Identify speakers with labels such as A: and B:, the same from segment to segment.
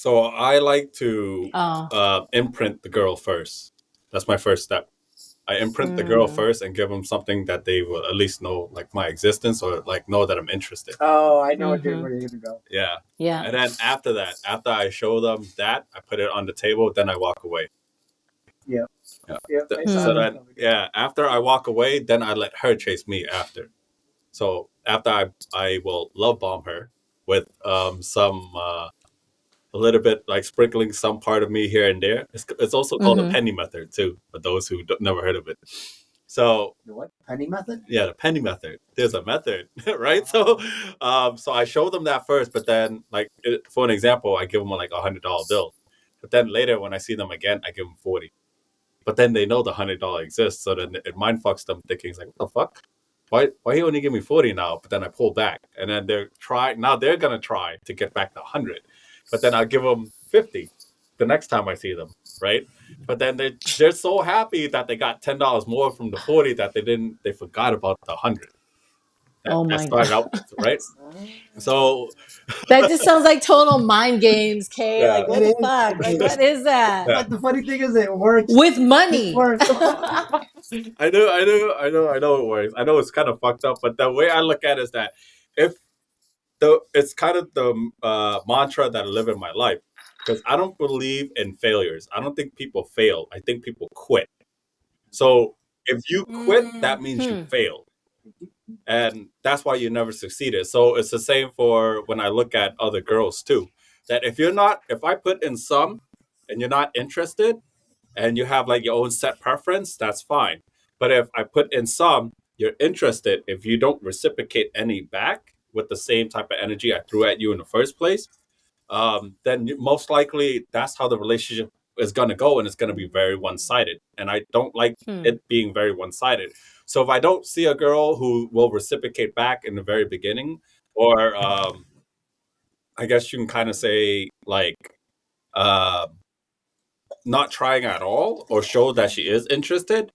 A: So I like to imprint the girl first. That's my first step. I imprint the girl first and give them something that they will at least know, like my existence, or like know that I'm interested.
B: Oh, I know where you're going to go.
A: Yeah.
C: Yeah.
A: And then after that, after I show them that, I put it on the table, then I walk away.
B: Yeah.
A: So then, after I walk away, then I let her chase me after. So after I will love bomb her with some a little bit like sprinkling some part of me here and there. It's also called a penny method too, for those who never heard of it. So
B: the what? Penny method?
A: Yeah, the penny method. There's a method, right? So I show them that first, but then for an example, I give them like $100 bill. But then later when I see them again, I give them 40. But then they know the $100 exists, so then it mind fucks them, thinking it's like, what the fuck? Why he only give me 40 now? But then I pull back, and then they're gonna try to get back the 100. But then I give them 50 the next time I see them, right? But then they're so happy that they got $10 more from the 40 that they forgot about the 100. That started out with, right? So
C: that just sounds like total mind games, Kay.
A: Yeah.
C: Like, what the fuck? Like, what is that?
B: But the funny thing is, it works
C: with money.
B: It works.
A: I know it works. I know it's kind of fucked up, but the way I look at it is that it's kind of the mantra that I live in my life, because I don't believe in failures. I don't think people fail. I think people quit. So if you quit, that means you failed. And that's why you never succeeded. So it's the same for when I look at other girls too. That if I put in some and you're not interested and you have like your own set preference, that's fine. But if I put in some, you're interested, if you don't reciprocate any back with the same type of energy I threw at you in the first place, then most likely that's how the relationship is going to go, and it's going to be very one-sided. And I don't like it being very one-sided. So if I don't see a girl who will reciprocate back in the very beginning, or I guess you can kind of say like not trying at all, or show that she is interested,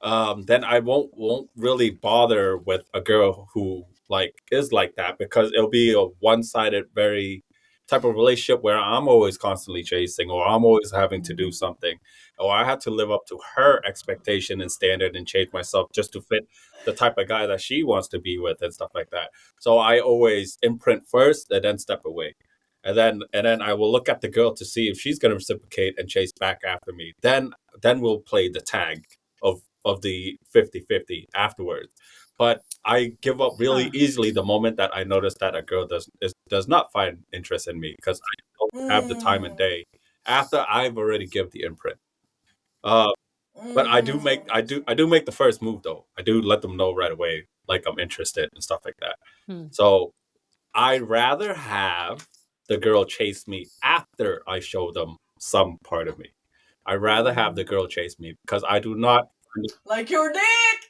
A: then I won't really bother with a girl who like is like that, because it'll be a one-sided, very type of relationship where I'm always constantly chasing, or I'm always having to do something, or I have to live up to her expectation and standard and change myself just to fit the type of guy that she wants to be with and stuff like that. So I always imprint first and then step away. And then I will look at the girl to see if she's going to reciprocate and chase back after me. Then we'll play the tag of the 50-50 afterwards. But I give up really easily the moment that I notice that a girl does not find interest in me, because I don't have the time and day after I've already given the imprint. But I do make the first move though. I do let them know right away, like I'm interested and stuff like that. So I'd rather have the girl chase me after I show them some part of me. I'd rather have the girl chase me, because I do not
D: like your dick.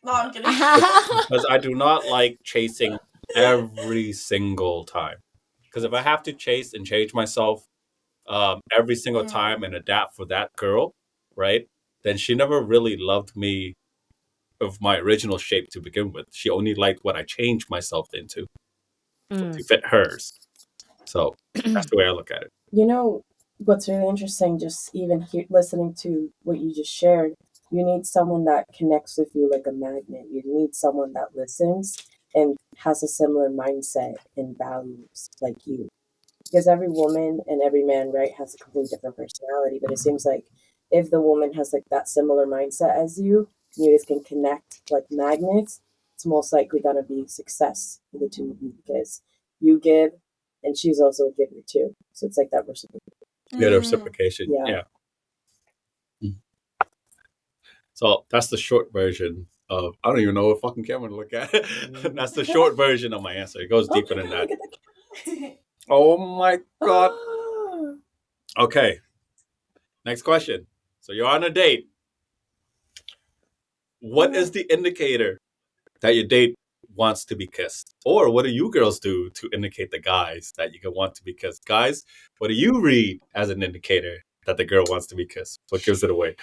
D: No, I'm kidding.
A: Because I do not like chasing every single time. Because if I have to chase and change myself every single time and adapt for that girl, right? Then she never really loved me of my original shape to begin with. She only liked what I changed myself into to fit hers. So that's the way I look at it.
E: You know, what's really interesting, just even listening to what you just shared, you need someone that connects with you like a magnet. You need someone that listens and has a similar mindset and values like you. Because every woman and every man, right, has a completely different personality. But it seems like if the woman has like that similar mindset as you guys can connect like magnets, it's most likely going to be success for the two of you, because you give and she's also a giver too. So it's like that reciprocation.
A: Yeah, the reciprocation. Yeah. So that's the short version of, I don't even know what fucking camera to look at. That's the short version of my answer. It goes deeper than that. Oh my God. Okay. Next question. So you're on a date. What is the indicator that your date wants to be kissed? Or what do you girls do to indicate the guys that you want to be kissed? Guys, what do you read as an indicator that the girl wants to be kissed? What gives it away?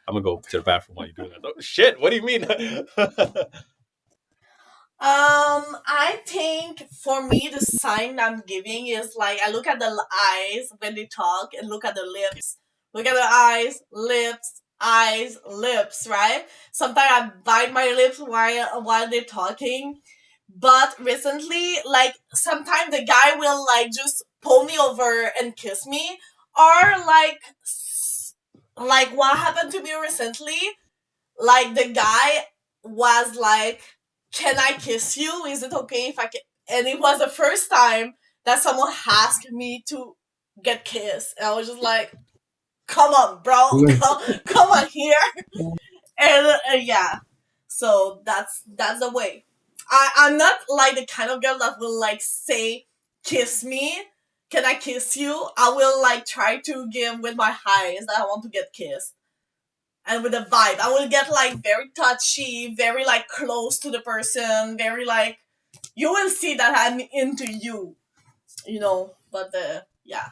A: I'm going to go to the bathroom while you do that. Oh, shit, what do you mean?
D: I think for me the sign I'm giving is like I look at the eyes when they talk and look at the lips. Look at the eyes, lips, right? Sometimes I bite my lips while they're talking. But recently, like sometimes the guy will like just pull me over and kiss me, or like what happened to me recently. Like the guy was like, "Can I kiss you? Is it okay if I can?" And it was the first time that someone asked me to get kissed. And I was just like, "Come on, bro, come on here."
E: Yeah.
D: And yeah, so that's the way. I'm not like the kind of girl that will like say, "Kiss me." Can I kiss you? I will like try to give with my eyes that I want to get kissed and with a vibe. I will get like very touchy, very like close to the person, very like you will see that I'm into you, you know. But yeah,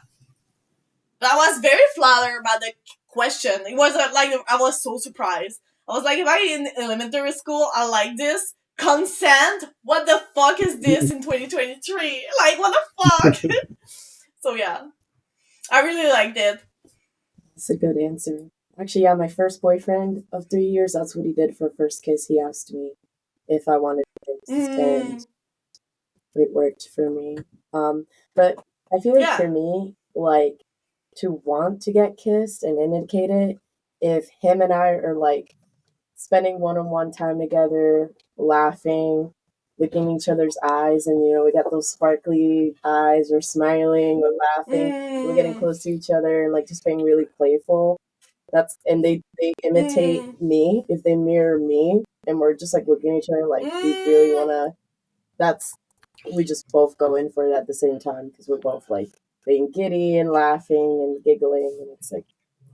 D: but I was very flattered by the question. It was like I was so surprised. I was like, if I in elementary school, I like this consent. What the fuck is this in 2023? Like what the fuck? So yeah, I really liked it.
E: It's a good answer. Actually, yeah, my first boyfriend of 3 years, that's what he did for first kiss. He asked me if I wanted to kiss, and it worked for me. But I feel like
D: Yeah.
E: for me, like to want to get kissed and indicate it, if him and I are like spending one-on-one time together, laughing, looking in each other's eyes, and we got those sparkly eyes, we're smiling, we're laughing, we're getting close to each other, and like just being really playful. And they imitate me, if they mirror me, and we're just like looking at each other like we really wanna. We just both go in for it at the same time because we're both like being giddy and laughing and giggling, and it's like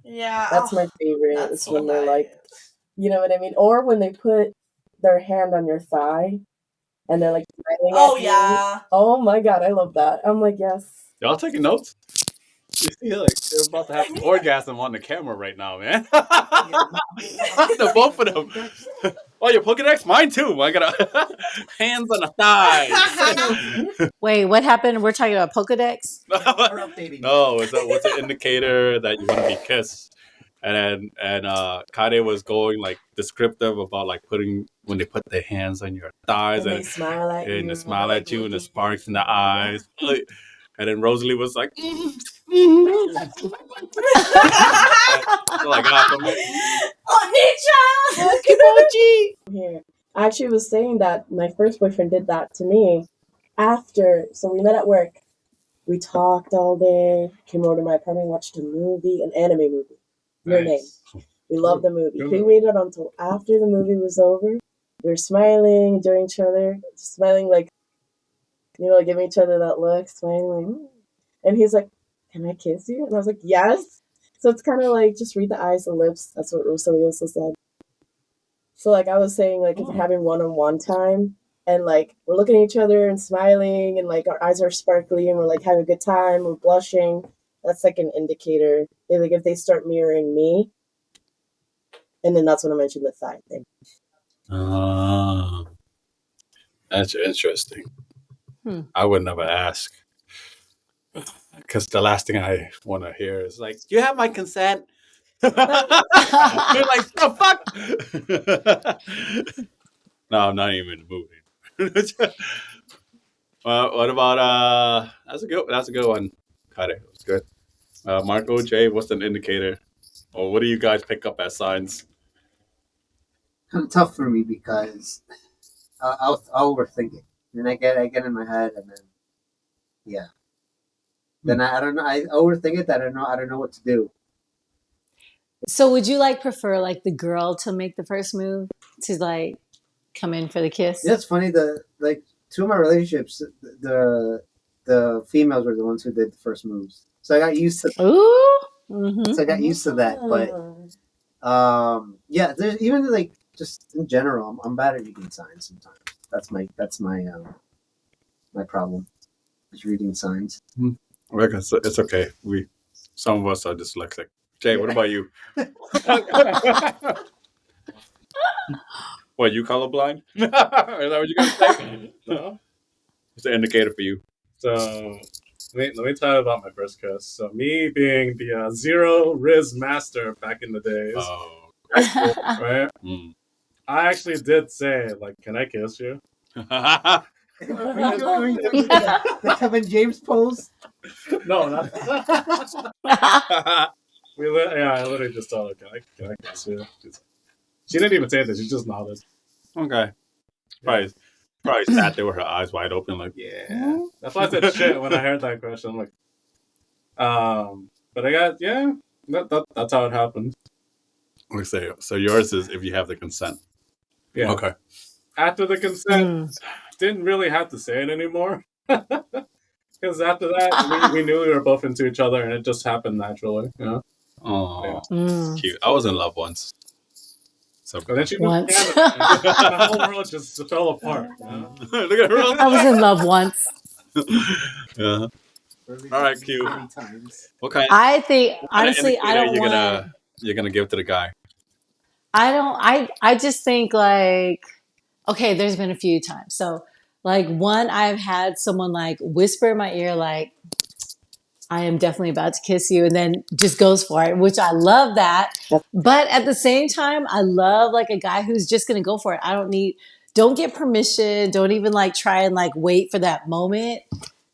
D: Yeah,
E: that's my favorite.
D: that's
E: It's
D: so
E: when they're like,
D: nice.
E: you know what I mean, or when they put their hand on your thigh and they're like smiling
D: Oh
E: at you.
D: yeah.
E: Oh my god, I love that. I'm like, yes.
A: Y'all taking notes? You see, like they're about to have an orgasm on the camera right now, man. The both of them. Oh, your Pokedex? Mine too. I got hands on the thighs.
C: Wait, what happened? We're talking about Pokedex?
B: We're updating.
A: No, what's an indicator that you want to be kissed? And Kade was going like descriptive about like putting when they put their hands on your thighs
E: And they smile at you.
A: and they smile at you and the sparks in the eyes. And then Rosalie was like, like,
D: Oh,
E: Here. I actually was saying that my first boyfriend did that to me after. So we met at work. We talked all day, came over to my apartment, watched a movie, an anime movie. Your Name. We loved the movie. We waited until after the movie was over. We were smiling, enjoying each other, smiling like, giving each other that look, smiling like, and he's like, "Can I kiss you?" And I was like, "Yes." So it's kind of like just read the eyes and lips. That's what Rosalie also said. So like I was saying, like if we're having one-on-one time and like we're looking at each other and smiling and like our eyes are sparkly and we're like having a good time, we're blushing, that's like an indicator. Like if they start mirroring me, and then that's when I mentioned the thigh thing.
A: That's interesting. I would never ask. Because the last thing I want to hear is like, "Do you have my consent?" You're like, "The fuck?" No, I'm not even in the mood. What about That's a good one. Got it. It's good. Marco, Jay, what's an indicator, or what do you guys pick up as signs?
B: Kind of tough for me because I'll overthink it, and I get in my head, and then yeah, then I don't know. I overthink it. That I don't know what to do.
C: So would you like prefer like the girl to make the first move to like come in for the kiss?
B: Yeah, it's funny. Two of my relationships, the females were the ones who did the first moves, so I got used to.
C: Ooh. Mm-hmm.
B: So I got used to that, but yeah, there's even like just in general, I'm bad at reading signs sometimes. That's my my problem. Is reading signs.
A: Like it's okay. Some of us are dyslexic. Jay, what about you? What, you colorblind? Is that what you got to say? No. What's the indicator for you?
F: So let me tell you about my first kiss. So me being the zero Riz master back in the days,
A: Oh.
F: right?
A: Mm.
F: I actually did say, like, can I kiss you?
B: Are you doing the Kevin James pose?
F: No, not I literally just told her, can I kiss you? She didn't even say that. She just nodded.
A: Okay. Probably sat there with her eyes wide open, like, yeah.
F: That's why I said shit when I heard that question. I'm like, but I got, that's how it happened.
A: Let's say, so yours is if you have the consent.
F: Yeah.
A: Okay.
F: After the consent, didn't really have to say it anymore. Because after that, we knew we were both into each other, and it just happened naturally. You know?
A: Oh, cute. I was in love once. So
F: But then she moved to
C: Once.
F: Canada. And the whole world just fell apart. You know?
A: look at her.
C: I was in love once.
A: Yeah. All right, Q. What kind?
C: I think honestly, I don't want.
A: You're gonna give to the guy.
C: I don't. I just think like, okay, there's been a few times. So like one, I've had someone like whisper in my ear like, I am definitely about to kiss you, and then just goes for it, which I love that. But at the same time, I love like a guy who's just gonna go for it. Don't get permission. Don't even like try and like wait for that moment.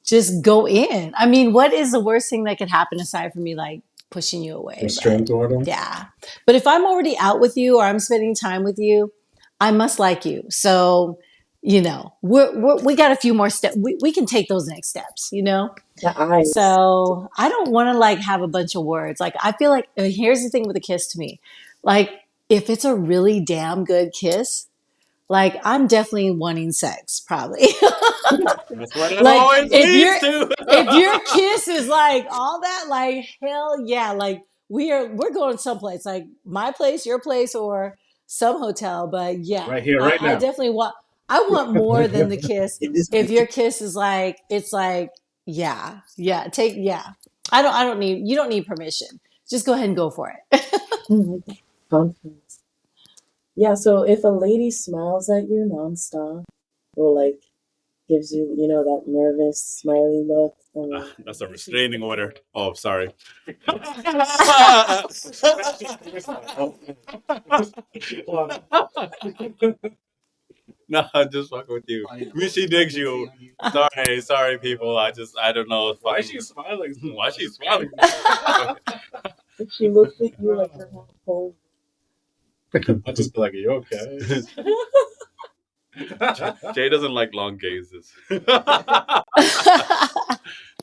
C: Just go in. I mean, what is the worst thing that could happen aside from me like pushing you away?
F: Restraint order.
C: Yeah. But if I'm already out with you or I'm spending time with you, I must like you. So, you know, we got a few more steps. We can take those next steps, you know?
E: The eyes.
C: So I don't want to like have a bunch of words. Like, I feel like here's the thing with a kiss to me. Like, if it's a really damn good kiss, like I'm definitely wanting sex, probably.
A: That's what it
C: Like,
A: always leads to.
C: if your kiss is like all that, like hell yeah, like we're going someplace, like my place, your place, or some hotel. But yeah,
F: Right here, right
C: I
F: now.
C: definitely want more than the kiss. If your kiss is like, it's like, yeah. I don't need, you don't need permission. Just go ahead and go for it.
E: Confidence. Yeah, so if a lady smiles at you nonstop, or like gives you, you know, that nervous smiley look, and
A: That's a restraining order. Oh, sorry. No, I'm just fucking with you. She digs you. Sorry, people. I don't know.
F: Why is she smiling?
A: Why is she smiling?
E: if she looks at you like her whole
F: I'll just be like, are you okay?
A: Jay doesn't like long gazes.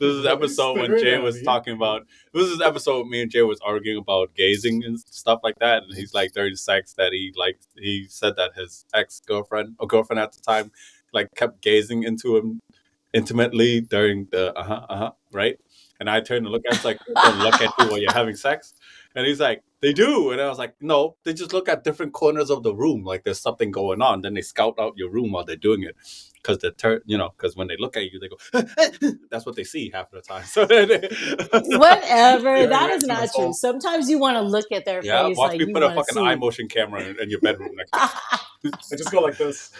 A: This is episode when Jay was talking about. This is episode me and Jay was arguing about gazing and stuff like that, and he's like during sex that he said that his ex-girlfriend or girlfriend at the time like kept gazing into him intimately during the right, and I turned to look at him, like, don't look at you while you're having sex, and he's like, they do, and I was like, no, they just look at different corners of the room, like there's something going on, then they scout out your room while they're doing it. Because because when they look at you, they go. That's what they see half of the time. So
C: Whatever. That is not true. Sometimes you want to look at their face.
A: Watch
C: like
A: me
C: you
A: put a
C: want to
A: fucking
C: see.
A: eye motion camera in your bedroom next time.
F: I just go like this.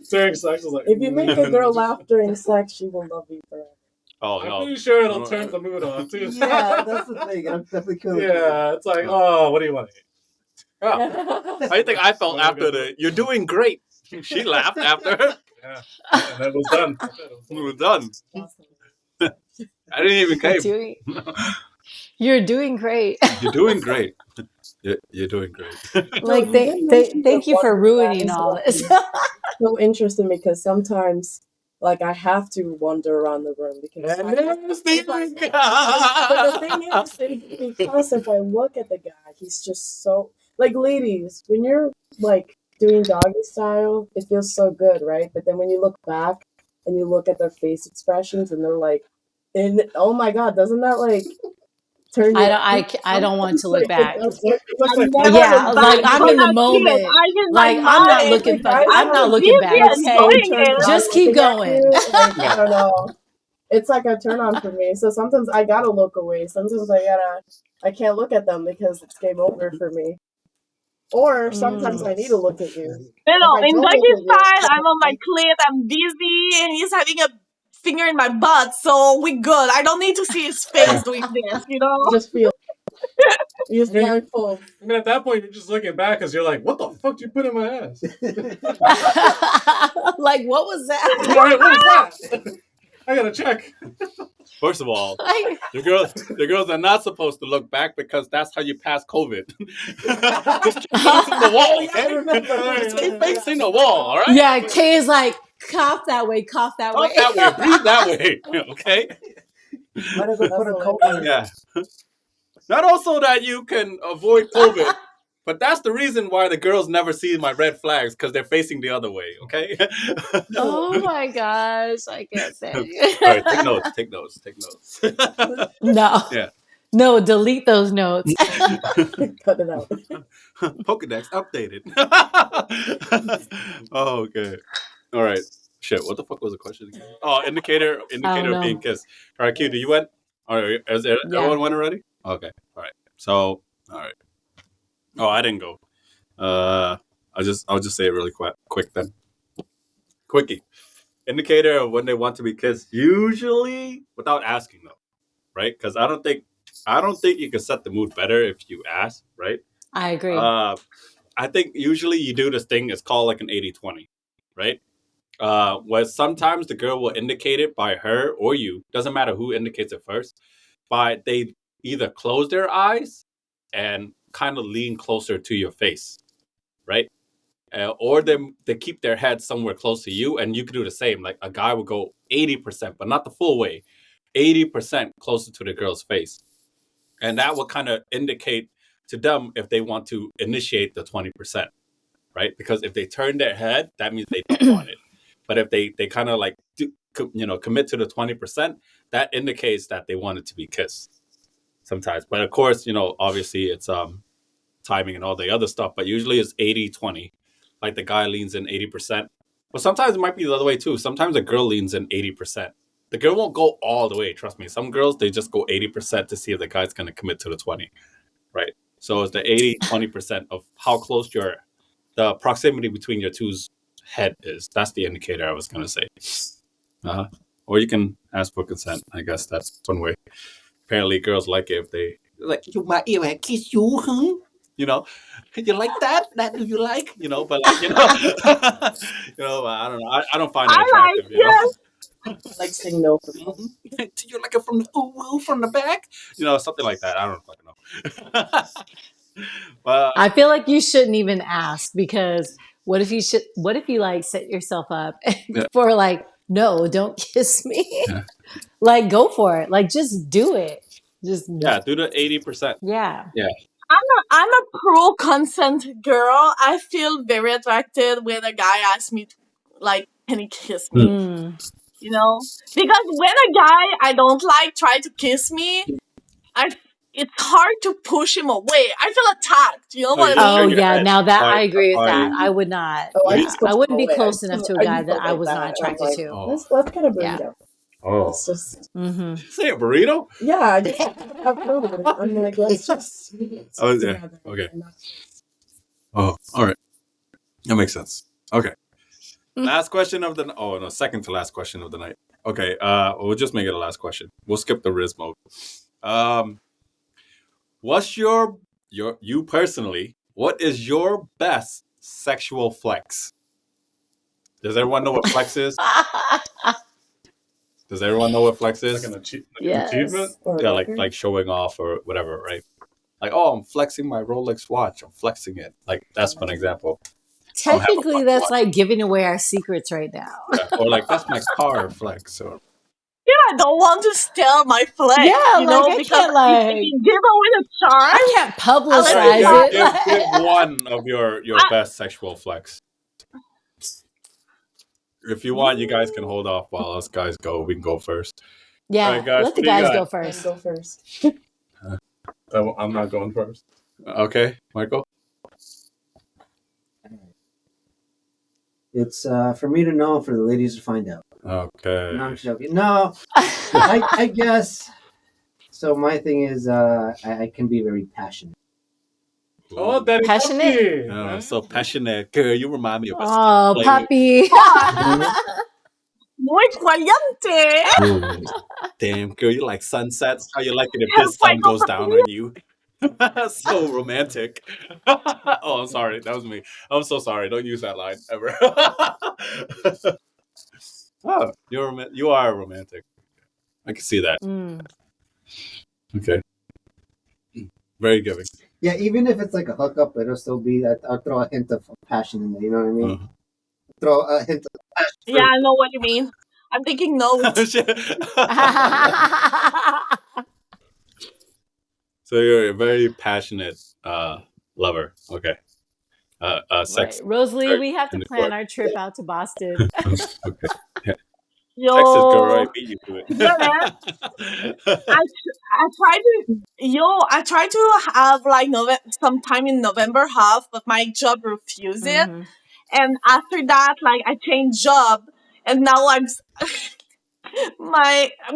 F: During sex, is like,
E: if you make a girl laugh during sex, she will love you forever.
A: Oh
F: I'm
A: no!
F: pretty sure it'll turn the mood on too.
B: Yeah, that's the thing. I'm definitely cool.
F: Yeah, it's like, oh, what do you want to eat? Oh.
A: I think I felt after you're doing great. She laughed after.
F: Yeah, and it was done.
A: We were done. I didn't even came.
C: You're doing great.
A: You're doing great. You're doing great.
C: Like thank you for ruining all this.
E: So interesting because sometimes, like, I have to wander around the room because. But the thing is, because if I look at the guy, he's just so like, ladies, when you're like doing doggy style, it feels so good, right? But then when you look back and you look at their face expressions, and they're like, and oh my god, doesn't that like?
C: I don't want to look back.
E: I'm
C: in the moment. Like I'm not looking back. I'm not looking back. Okay, just keep going.
E: I don't know. It's like a turn on for me. So sometimes I gotta look away. Sometimes I I can't look at them because it's game over for me. Or sometimes I need to look at you.
D: No,
E: If I
D: in
E: don't look
D: Ducky's
E: at you,
D: side, I'm on my clit, I'm busy, and he's having a finger in my butt, so we good. I don't need to see his face doing this, you know?
E: you just feel. You just
F: I mean,
E: blindfold.
F: I mean, at that point, you're just looking back because you're like, what the fuck did you put in my ass?
C: Like, what was that?
F: All right, what was that? I gotta check.
A: First of all,
C: Like,
A: the girls are not supposed to look back because that's how you pass COVID. Just keep facing the wall,
B: I
A: okay?
B: remember.
A: Just keep facing the wall, all right?
C: yeah, Kay is like, cough that way, cough that way.
A: Talk that way, breathe that way, okay?
B: Might as well put a
E: That's
B: coat on.
A: Yeah. Not also that you can avoid COVID, but that's the reason why the girls never see my red flags because they're facing the other way, okay?
C: Oh my gosh, I can't say
A: All
C: it.
A: right, take notes, take notes, take notes.
C: No.
A: Yeah.
C: No, delete those notes.
E: Cut it out.
A: Pokedex updated. Oh, okay. All right. Shit, what the fuck was the question again? Oh, indicator of being
C: know.
A: kissed. All right, Q, do you went? All right, everyone went already? Okay. All right. So, all right. Oh, I didn't go. I'll just say it really quick then. Quickie. Indicator of when they want to be kissed, usually without asking though, right? Because I don't think you can set the mood better if you ask, right?
C: I agree.
A: I think usually you do this thing, it's called like an 80-20, right? Where sometimes the girl will indicate it by her or you, doesn't matter who indicates it first, by they either close their eyes and kind of lean closer to your face, right? Or they keep their head somewhere close to you, and you can do the same. Like a guy would go 80%, but not the full way, 80% closer to the girl's face. And that will kind of indicate to them if they want to initiate the 20%, right? Because if they turn their head, that means they don't want it. But if they kind of like, commit to the 20%, that indicates that they want it to be kissed sometimes. But of course, obviously it's timing and all the other stuff, but usually it's 80-20. Like the guy leans in 80%. But sometimes it might be the other way too. Sometimes a girl leans in 80%. The girl won't go all the way, trust me. Some girls, they just go 80% to see if the guy's going to commit to the 20, right? So it's the 80-20% of how close the proximity between your two's head is. That's the indicator I was going to say. Or you can ask for consent. I guess that's one way. Apparently girls like it if they like, you my ear and kiss you, huh? You like that? That do you like? But like, I don't know. I don't find it attractive,
E: Like saying no for fun.
A: Do you like it from the from the back? Something like that. I don't fucking know. But
C: I feel like you shouldn't even ask because what if you like set yourself up for like, no, don't kiss me.
A: Yeah.
C: Like go for it. Like just do it. Just
A: do the 80%.
C: Yeah.
D: I'm a pro consent girl. I feel very attracted when a guy asks me, like, can he kiss me? Because when a guy I don't like try to kiss me, it's hard to push him away. I feel attacked. You know what I mean?
C: Oh yeah, now that I agree with that.
A: Why-
C: I would not.
E: Oh, I
C: Yeah,
E: just push
C: I wouldn't be
E: away.
C: close enough to a
E: I
C: guy
E: just
C: that
E: go
C: I
E: like
C: was
E: that.
C: not
E: I'm
C: attracted
E: like,
C: to.
E: Let's get a
C: Yeah.
E: burrito.
A: Oh,
E: It's just
A: say a burrito?
E: yeah. I just have food. I'm like, let's just.
A: Oh, yeah. Okay. Oh, all right. That makes sense. Okay. Last question of the second to last question of the night. Okay, we'll just make it a last question. We'll skip the Riz mode. What's you personally, what is your best sexual flex? Does everyone know what flex is? Does everyone know what flex is?
F: Like an
C: Yes.
F: achievement?
A: Yeah, like showing off or whatever, right? Like, oh, I'm flexing my Rolex watch. I'm flexing it. Like, that's one example.
C: Technically, that's like giving away our secrets right now.
A: Yeah. Or like, that's my car flex. Or
D: I don't want to steal my flex.
C: Yeah, I
D: because
C: can't
D: if you give away the charm,
C: I can't publicize
A: right,
C: it.
A: give one of your best sexual flex. If you want, you guys can hold off while us guys go. We can go first.
C: Yeah,
A: right, guys,
C: let the
A: what do you
C: guys
A: got?
C: go first.
E: Go first.
F: I'm not going first.
A: Okay, Michael?
B: It's for me to know, for the ladies to find out.
A: Okay.
B: No, I'm joking. No, I guess So my thing is, I can be very passionate.
F: Oh, Daddy
C: Passionate?
F: Puppy!
A: Oh, so passionate. Girl, you remind me of a
C: Oh,
A: play.
C: puppy.
D: Muy caliente.
A: Damn, girl, you like sunsets? How you like it if this sun goes down on you? So romantic. Oh, I'm sorry. That was me. I'm so sorry. Don't use that line ever. Oh, you are romantic. I can see that.
C: Mm.
A: Okay. Very giving.
B: Yeah, even if it's like a hookup, it'll still be. I'll throw a hint of passion in there. You know what I mean?
A: Uh-huh.
B: Throw a hint of passion.
D: Yeah, I know what you mean. I'm taking notes.
A: So you're a very passionate lover. Okay. Sex.
C: Right. Rosalie, we have to
A: in the
C: plan
A: court.
C: our trip out to Boston.
A: Okay. Yeah.
D: Yo,
A: Texas girl, right? Beat you to
D: yeah, man.
A: it.
D: I try to I try to have like sometime in November half, but my job refused it.
C: Hmm.
D: And after that, like I changed job, and now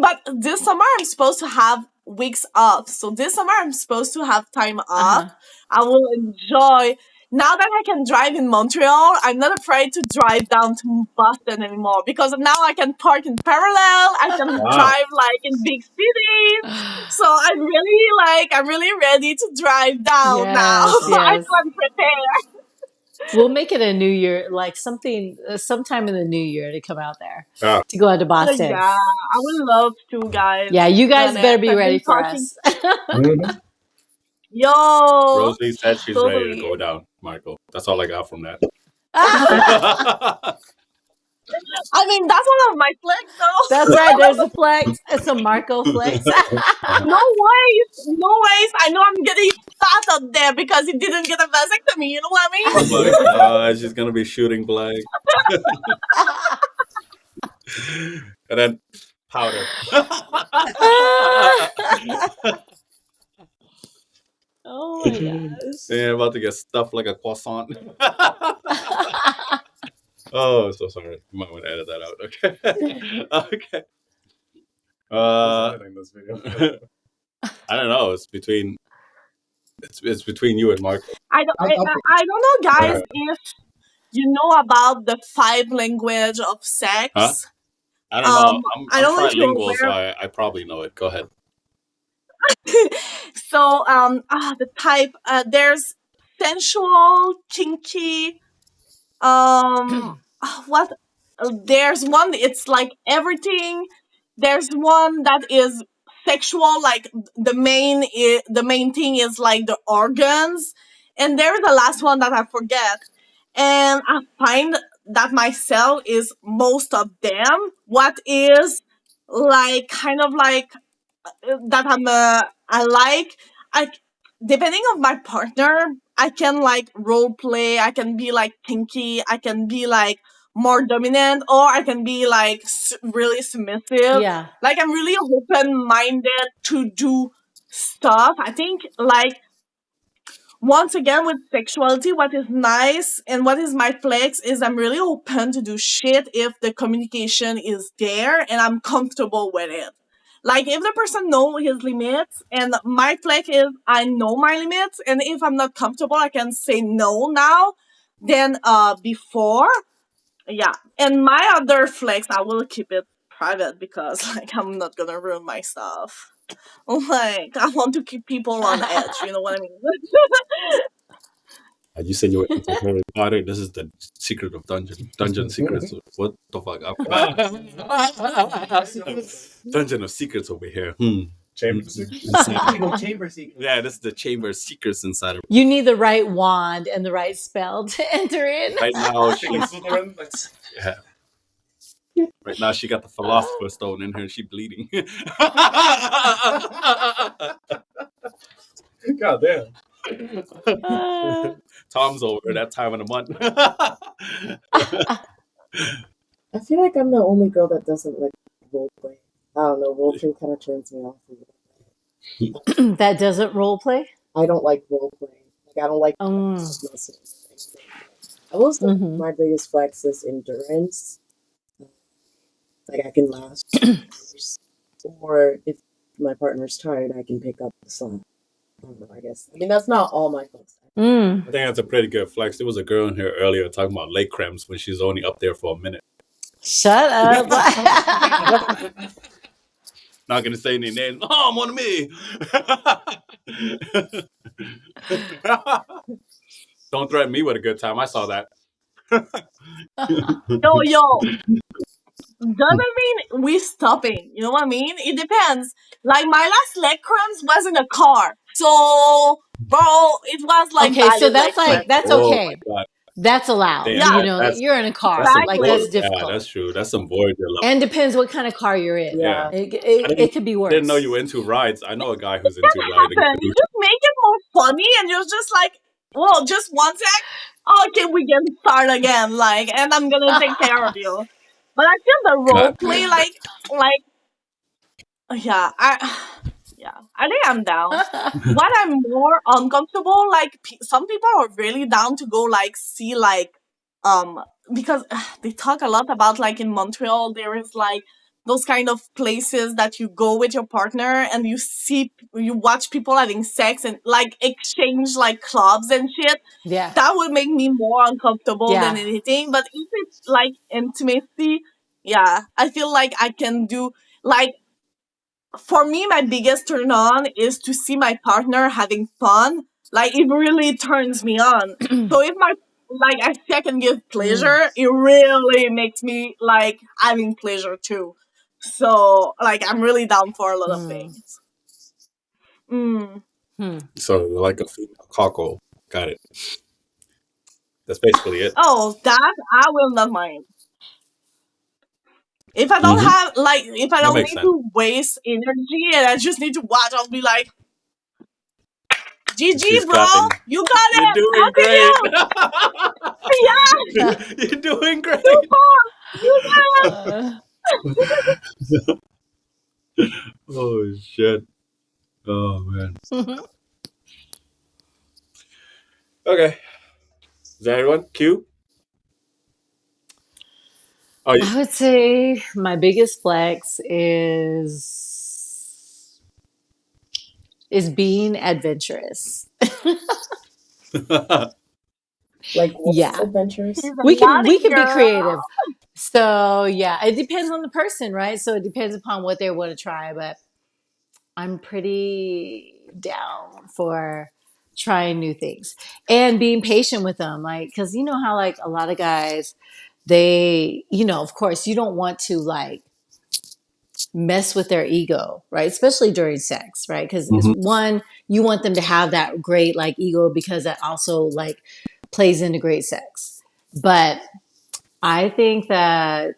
D: but this summer I'm supposed to have weeks off. So this summer I'm supposed to have time off.
C: Uh-huh.
D: I will enjoy. Now that I can drive in Montreal, I'm not afraid to drive down to Boston anymore because now I can park in parallel. I can
A: Wow.
D: drive like in big cities. So I'm really ready to drive down now.
C: Yes,
D: I
C: yes.
D: can prepare.
C: We'll make it a new year, like sometime in the new year to come out there,
A: Ah.
C: to go out to Boston.
D: Yeah, I would love to, guys.
C: Yeah, you guys better
D: Goodness,
C: be
D: I've
C: ready
D: been
C: for
D: talking.
C: us.
D: Yo,
A: Rosalie said she's ready to
D: totally.
A: go down, Michael. That's all I got from that.
D: I mean, that's one of my flex,
C: That's
D: though.
C: right. There's a flex. It's a Marco flex.
D: No ways, no ways. I know I'm getting fat up there because he didn't get a vasectomy. You know what I
A: Oh
D: mean?
A: my god, she's gonna be shooting blank. And then powder.
C: Oh my gosh.
A: Yeah, about to get stuffed like a croissant. Oh, so sorry. You might want to edit that out. Okay. Okay.
F: Who's editing this video?
A: I don't know. It's between you and Marco.
D: I don't, I,
B: I'll
D: I I don't know, guys,
A: Uh,
D: if you know about the 5 language of sex.
A: Huh? I don't know.
D: I
A: I'm
D: don't know if you're
A: trilingual, so
D: aware.
A: I probably know it. Go ahead.
D: So, the type, there's sensual, kinky, what there's one it's like everything. There's one that is sexual, like the main thing is like the organs, and there's the last one that I forget. And I find that myself is most of them what is like kind of like that I like. I Depending of my partner, I can like role play. I can be like kinky. I can be like more dominant, or I can be like really submissive.
C: Yeah.
D: Like I'm really open minded to do stuff. I think like once again with sexuality, what is nice and what is my flex is I'm really open to do shit if the communication is there and I'm comfortable with it. Like if the person know his limits, and my flex is I know my limits, and if I'm not comfortable I can say no now then before. Yeah. And my other flex I will keep it private because like I'm not gonna ruin my stuff. Like I want to keep people on edge, you know what I mean?
A: You said you were into Harry Potter. This is the secret of Dungeon Secrets. What the fuck? Dungeon of Secrets over here.
F: Chamber Secret.
B: chamber secret.
A: Yeah, this is the Chamber of Secrets inside of
C: You need the right wand and the right spell to enter in.
A: right now.
F: Yeah.
A: Yeah. Right now, she got the Philosopher's Stone in her, and she bleeding.
F: God damn.
A: Tom's over that time of the month.
E: I feel like I'm the only girl that doesn't like role play. I don't know, role play kind of turns me off a little bit.
C: That doesn't role play?
E: I don't like role play. Like I don't like things like that. I will say my biggest flex is endurance. Like I can last hours. Or if my partner's tired, I can pick up the slack. I don't know, I guess. I mean, that's not all my fault.
C: Mm.
A: I think that's a pretty good flex. There was a girl in here earlier talking about leg cramps when she's only up there for a minute.
C: Shut up.
A: Not gonna say any names. Oh, mon ami. Don't threaten me with a good time. I saw that.
D: Yo, doesn't mean we stopping. You know what I mean? It depends. Like my last leg cramps was in a car, so bro, it was like
C: Okay, so
D: valid leg
C: that's like,
D: cramps.
C: that's
A: Oh
C: okay.
A: my god.
C: That's allowed.
A: Damn,
D: Yeah,
C: You know,
A: that's
C: you're in a car.
A: some
C: Like,
A: Voyager.
C: that's
D: exactly.
A: Yeah,
C: difficult.
A: that's true. That's some Voyager level.
C: And depends what kind of car you're in.
A: Yeah.
C: It could be
A: I didn't know
C: worse.
A: you were into rides. I know a guy who's
D: It
A: into
D: can
A: riding
D: happen. You
A: too.
D: just make it more funny, and you're just like, well, just one sec. Okay, we can start again. Like, and I'm gonna take care of you. But I feel the role
A: God.
D: play, yeah, yeah, I think I'm down. What I'm more uncomfortable, like some people are really down to go like see like because they talk a lot about like in Montreal there is like those kind of places that you go with your partner and you watch people having sex and like exchange like clubs and shit.
C: Yeah.
D: That would make me more uncomfortable than
C: Yeah.
D: anything. But if it's like intimacy, yeah, I feel like I can do like for me, my biggest turn on is to see my partner having fun. Like it really turns me on. So if my like I see I can give pleasure, it really makes me like having pleasure too. So like I'm really down for a lot of things. Mm.
C: Hmm.
A: So like a female cockle. Got it. That's basically it.
D: Oh, that I will not mind. If I don't
A: Mm-hmm.
D: have like if I
A: That
D: don't
A: makes
D: need
A: sense.
D: to waste energy and I just need to watch, I'll be like,
A: She's
D: GG, bro,
A: clapping.
D: you got
A: You're
D: it.
A: doing great.
D: Continue. Yeah,
A: You're doing
D: you
A: great.
D: got
C: Uh,
A: Oh shit. Oh man. Okay. Is that everyone? Q? Oh,
C: I would say my biggest flex is being adventurous.
E: Like, what's
C: Yeah.
E: adventurous?
D: He's a naughty
C: We can be
D: girl.
C: creative. So yeah, it depends on the person, right? So it depends upon what they want to try, but I'm pretty down for trying new things and being patient with them. Like, cause you know how like a lot of guys, they, of course you don't want to like mess with their ego, right? Especially during sex, right? Because
A: Mhm.
C: one, you want them to have that great like ego because that also like plays into great sex. But I think that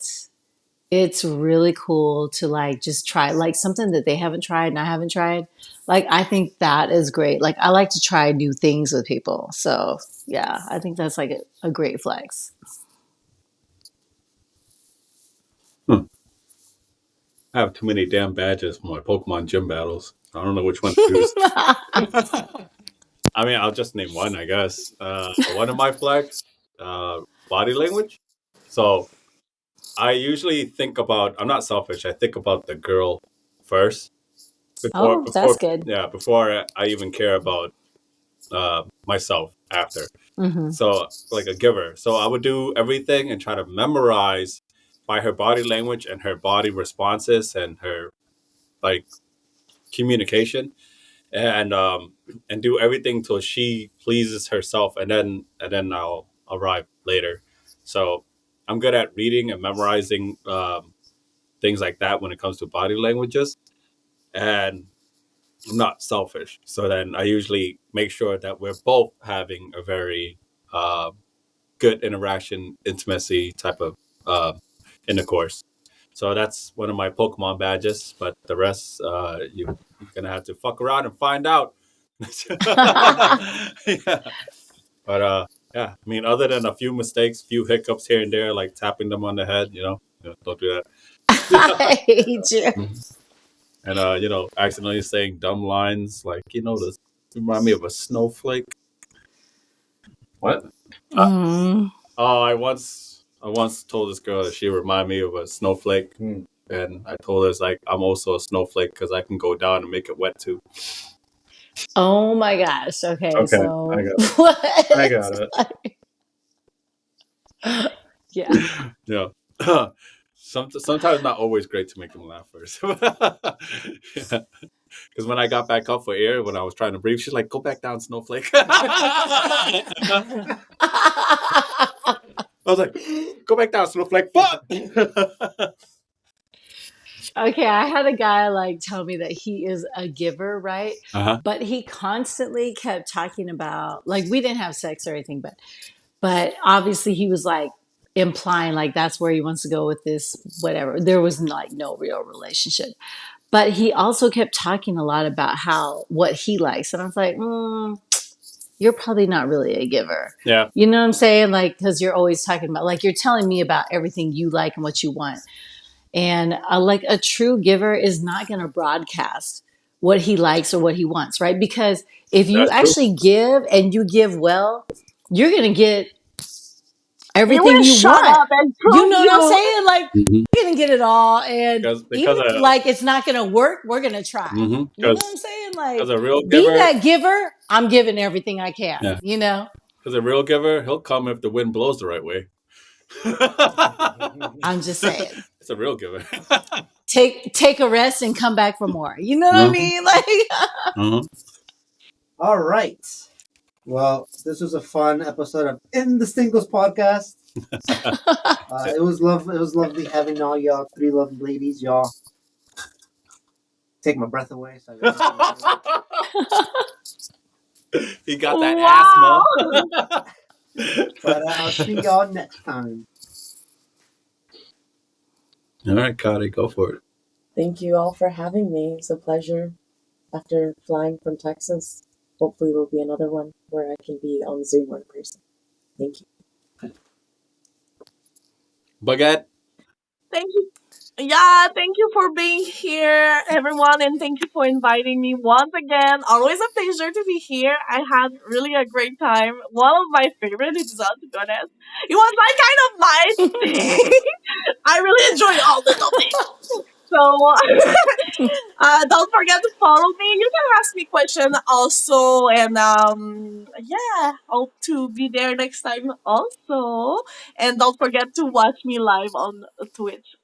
C: it's really cool to like just try like something that they haven't tried and I haven't tried. Like I think that is great. Like I like to try new things with people. So yeah, I think that's like a great flex.
A: Hmm. I have too many damn badges for my Pokemon gym battles. I don't know which one to use. I mean, I'll just name one, I guess. One of my flex, body language. So I usually think about. I'm not selfish. I think about the girl first
C: Oh, that's good.
A: before I even care about myself after.
C: Hmm.
A: So like a giver. So I would do everything and try to memorize by her body language and her body responses and her like communication and do everything till she pleases herself and then I'll arrive later. So I'm good at reading and memorizing things like that when it comes to body languages, and I'm not selfish. So then I usually make sure that we're both having a very uh, good interaction, intimacy type of intercourse. So that's one of my Pokemon badges, but the rest you're gonna have to fuck around and find out. Yeah. But yeah, I mean, other than a few mistakes, few hiccups here and there, like tapping them on the head, don't do that.
C: I hate you.
A: And accidentally saying dumb lines like, this remind me of a snowflake. What?
C: Mm.
A: Oh, I once told this girl that she reminded me of a snowflake. and I told her it's like I'm also a snowflake because I can go down and make it wet too.
C: Oh my gosh. Okay, so
F: I got it.
C: what?
F: I got it.
C: Yeah.
A: Yeah. Sometimes not always great to make them laugh first. Because when I got back up for air, when I was trying to breathe, she's like, "Go back down, snowflake." I was like, "Go back down, snowflake." Fuck.
C: Okay, I had a guy like tell me that he is a giver, right? But he constantly kept talking about like we didn't have sex or anything, but obviously he was like implying like that's where he wants to go with this, whatever. There was like no real relationship. But he also kept talking a lot about how what he likes. And I was like, you're probably not really a giver.
A: Yeah.
C: You know what I'm saying? Like, because you're always talking about, like, you're telling me about everything you like and what you want. And like a true giver is not going to broadcast what he likes or what he wants, right? Because if you
A: That's true.
C: actually give and you give well, you're going to get
D: You
C: everything
D: will
C: you
D: shut
C: want.
D: up and
C: You
D: prove
C: know what I'm saying? Like,
A: Mhm.
C: you're going to get it all. And
A: Because
C: even if like it's not going to work, we're going to try. You know what I'm saying? Like,
A: a real
C: be
A: giver,
C: that giver. I'm giving everything I can,
A: yeah.
C: you know?
A: Because a real giver, he'll come if the wind blows the right way.
C: I'm just saying.
A: It's a real giver.
C: Take a rest and come back for more. You know what I mean? Like,
B: All right. Well, this was a fun episode of In the Singles Podcast. It was lovely having all y'all three lovely ladies. Y'all take my breath away. So
A: He got that
D: Wow.
A: asthma.
B: but I'll see y'all next time.
A: All right, Cody, go for it.
E: Thank you all for having me. It's a pleasure. After flying from Texas, hopefully there'll be another one where I can be on Zoom or in person. Thank you.
A: Baguette.
D: Thank you. Yeah, thank you for being here, everyone, and thank you for inviting me once again. Always a pleasure to be here. I had really a great time. One of my favorite episodes, to be honest. It was like kind of my thing. I really enjoy all the topics. So don't forget to follow me. You can ask me questions also, and yeah, hope to be there next time also. And don't forget to watch me live on Twitch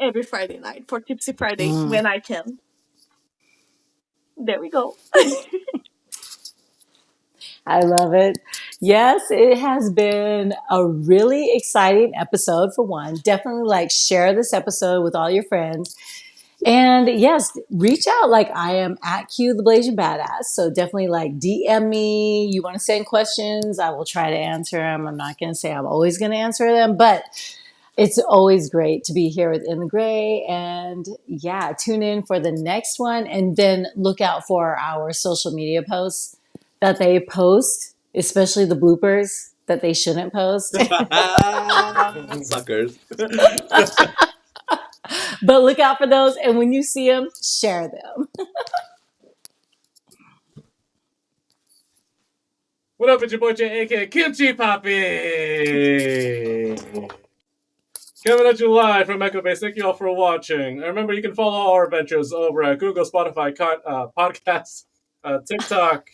D: every Friday night for Tipsy Friday when I can. There we go.
C: I love it. Yes, it has been a really exciting episode for one. Definitely like share this episode with all your friends. And yes, reach out. Like I am at qtheblasianbadass. Badass. So definitely like DM me. You want to send questions, I will try to answer them. I'm not going to say I'm always going to answer them, but it's always great to be here with In the Gray. And yeah, tune in for the next one and then look out for our social media posts that they post, especially the bloopers that they shouldn't post.
A: Suckers.
C: But look out for those. And when you see them, share them.
F: What up, it's your boy Jay, aka Kimchi Poppy! Coming at you live from Echo Base. Thank you all for watching. And remember, you can follow all our adventures over at Google, Spotify, Podcasts, TikTok.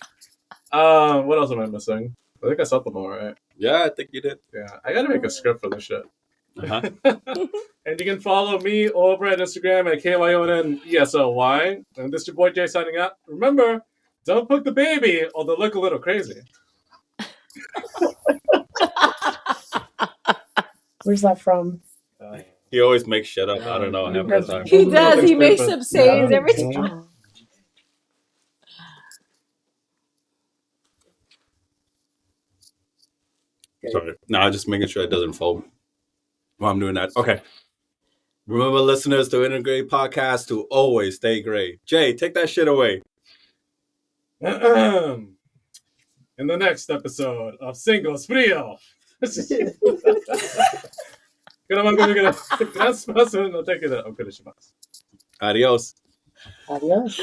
F: What else am I missing? I think I said them all right.
A: Yeah, I think you did.
F: Yeah, I gotta make a script for this shit. And you can follow me over at Instagram at KYONNESLY. And this is your boy Jay signing out. Remember, don't poke the baby or they'll look a little crazy.
E: Where's that from?
A: He always makes shit up. I don't know. half the time.
C: He does. He makes up sayings every time.
A: Sorry. No, I'm just making sure it doesn't fold while I'm doing that. Okay. Remember, listeners, to In the Gray Podcast, to always stay gray. Jay, take that shit away.
F: In the next episode of Singles Frio.
A: Adios.
E: Adios.